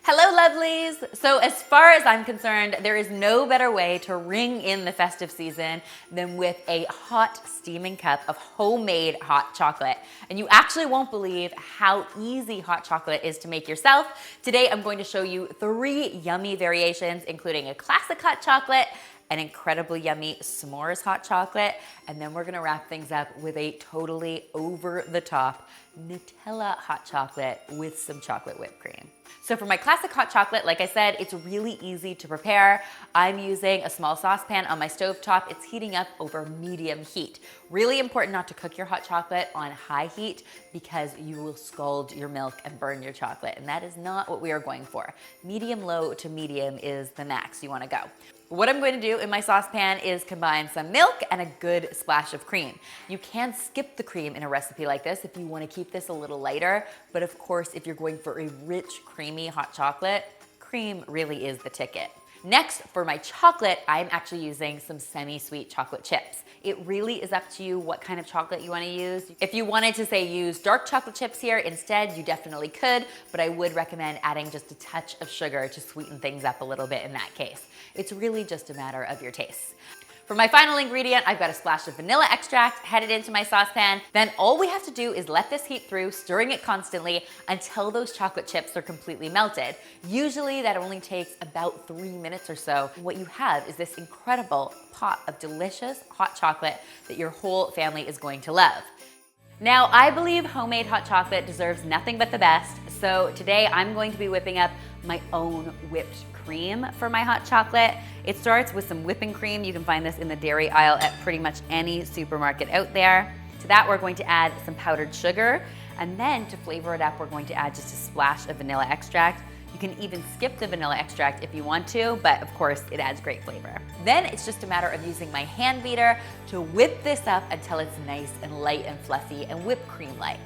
Hello, lovelies! So as far as I'm concerned, there is no better way to ring in the festive season than with a hot, steaming cup of homemade hot chocolate. And you actually won't believe how easy hot chocolate is to make yourself. Today, I'm going to show you 3 yummy variations, including a classic hot chocolate, an incredibly yummy S'mores hot chocolate, and then we're gonna wrap things up with a totally over-the-top Nutella hot chocolate with some chocolate whipped cream. So for my classic hot chocolate, like I said, it's really easy to prepare. I'm using a small saucepan on my stovetop. It's heating up over medium heat. Really important not to cook your hot chocolate on high heat because you will scald your milk and burn your chocolate, and that is not what we are going for. Medium low to medium is the max you wanna go. What I'm going to do in my saucepan is combine some milk and a good splash of cream. You can skip the cream in a recipe like this if you want to keep this a little lighter, but of course, if you're going for a rich, creamy hot chocolate, cream really is the ticket. Next, for my chocolate, I'm actually using some semi-sweet chocolate chips. It really is up to you what kind of chocolate you want to use. If you wanted to say use dark chocolate chips here instead, you definitely could, but I would recommend adding just a touch of sugar to sweeten things up a little bit in that case. It's really just a matter of your taste. For my final ingredient, I've got a splash of vanilla extract headed into my saucepan. Then all we have to do is let this heat through, stirring it constantly until those chocolate chips are completely melted. Usually that only takes about 3 minutes or so. What you have is this incredible pot of delicious hot chocolate that your whole family is going to love. Now, I believe homemade hot chocolate deserves nothing but the best, so today I'm going to be whipping up my own whipped cream for my hot chocolate. It starts with some whipping cream. You can find this in the dairy aisle at pretty much any supermarket out there. To that, we're going to add some powdered sugar, and then to flavor it up, we're going to add just a splash of vanilla extract. You can even skip the vanilla extract if you want to, but of course it adds great flavor. Then it's just a matter of using my hand beater to whip this up until it's nice and light and fluffy and whipped cream-like.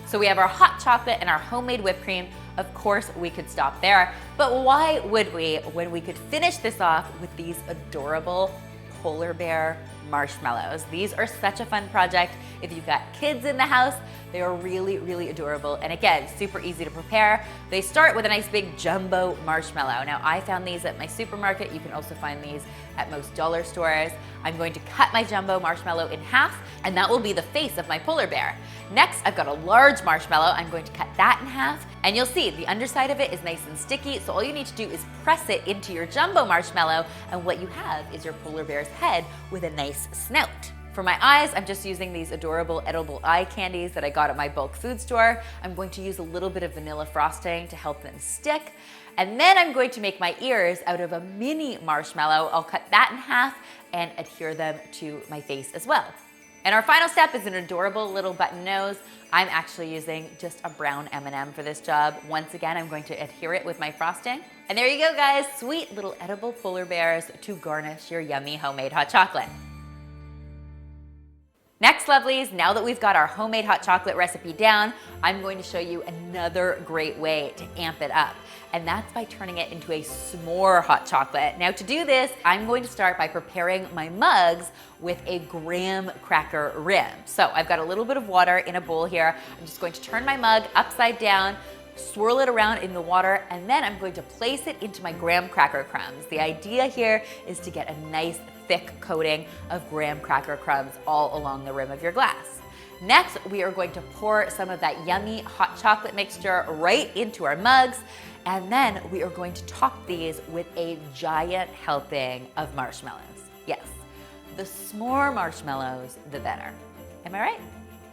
So we have our hot chocolate and our homemade whipped cream. Of course, we could stop there, but why would we when we could finish this off with these adorable polar bear marshmallows? These are such a fun project. If you've got kids in the house, they are really, really adorable. And again, super easy to prepare. They start with a nice big jumbo marshmallow. Now, I found these at my supermarket. You can also find these at most dollar stores. I'm going to cut my jumbo marshmallow in half, and that will be the face of my polar bear. Next, I've got a large marshmallow. I'm going to cut that in half, and you'll see the underside of it is nice and sticky, so all you need to do is press it into your jumbo marshmallow, and what you have is your polar bear's head with a nice snout. For my eyes, I'm just using these adorable edible eye candies that I got at my bulk food store. I'm going to use a little bit of vanilla frosting to help them stick. And then I'm going to make my ears out of a mini marshmallow. I'll cut that in half and adhere them to my face as well. And our final step is an adorable little button nose. I'm actually using just a brown M&M for this job. Once again, I'm going to adhere it with my frosting. And there you go, guys, sweet little edible polar bears to garnish your yummy homemade hot chocolate. Next, lovelies, now that we've got our homemade hot chocolate recipe down, I'm going to show you another great way to amp it up. And that's by turning it into a s'more hot chocolate. Now to do this, I'm going to start by preparing my mugs with a graham cracker rim. So I've got a little bit of water in a bowl here. I'm just going to turn my mug upside down, swirl it around in the water, and then I'm going to place it into my graham cracker crumbs. The idea here is to get a nice thick coating of graham cracker crumbs all along the rim of your glass. Next, we are going to pour some of that yummy hot chocolate mixture right into our mugs, and then we are going to top these with a giant helping of marshmallows. Yes, the s'more marshmallows, the better. Am I right?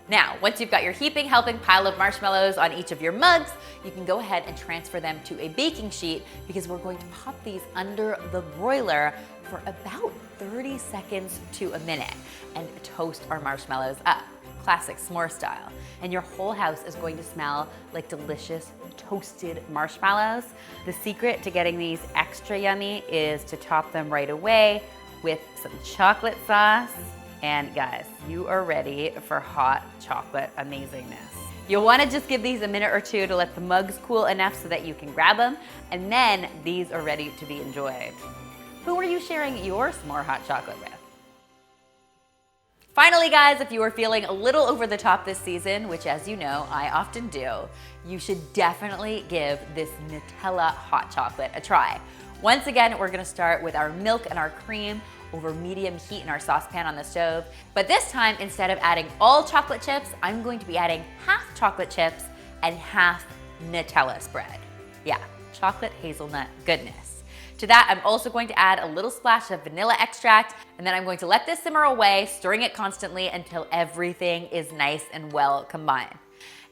Now, once you've got your heaping helping pile of marshmallows on each of your mugs, you can go ahead and transfer them to a baking sheet because we're going to pop these under the broiler for about 30 seconds to a minute and toast our marshmallows up, classic s'more style. And your whole house is going to smell like delicious toasted marshmallows. The secret to getting these extra yummy is to top them right away with some chocolate sauce. And guys, you are ready for hot chocolate amazingness. You'll want to just give these a minute or two to let the mugs cool enough so that you can grab them, and then these are ready to be enjoyed. Who are you sharing your s'more hot chocolate with? Finally, guys, if you are feeling a little over the top this season, which as you know, I often do, you should definitely give this Nutella Hot Chocolate a try. Once again, we're gonna start with our milk and our cream over medium heat in our saucepan on the stove. But this time, instead of adding all chocolate chips, I'm going to be adding half chocolate chips and half Nutella spread. Yeah, chocolate hazelnut goodness. To that, I'm also going to add a little splash of vanilla extract, and then I'm going to let this simmer away, stirring it constantly until everything is nice and well combined.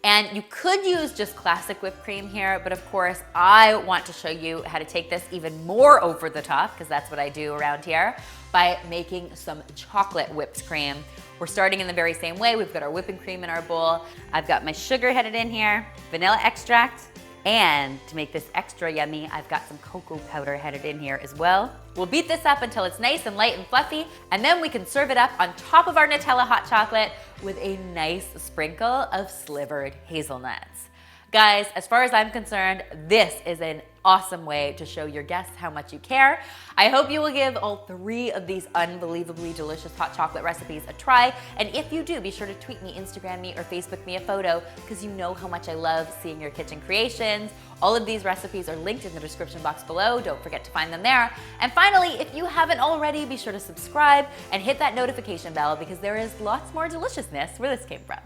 And you could use just classic whipped cream here, but of course, I want to show you how to take this even more over the top, because that's what I do around here, by making some chocolate whipped cream. We're starting in the very same way. We've got our whipping cream in our bowl. I've got my sugar headed in here, vanilla extract, and to make this extra yummy, I've got some cocoa powder headed in here as well. We'll beat this up until it's nice and light and fluffy, and then we can serve it up on top of our Nutella hot chocolate with a nice sprinkle of slivered hazelnuts. Guys, as far as I'm concerned, this is an awesome way to show your guests how much you care. I hope you will give all 3 of these unbelievably delicious hot chocolate recipes a try. And if you do, be sure to tweet me, Instagram me, or Facebook me a photo, because you know how much I love seeing your kitchen creations. All of these recipes are linked in the description box below. Don't forget to find them there. And finally, if you haven't already, be sure to subscribe and hit that notification bell, because there is lots more deliciousness where this came from.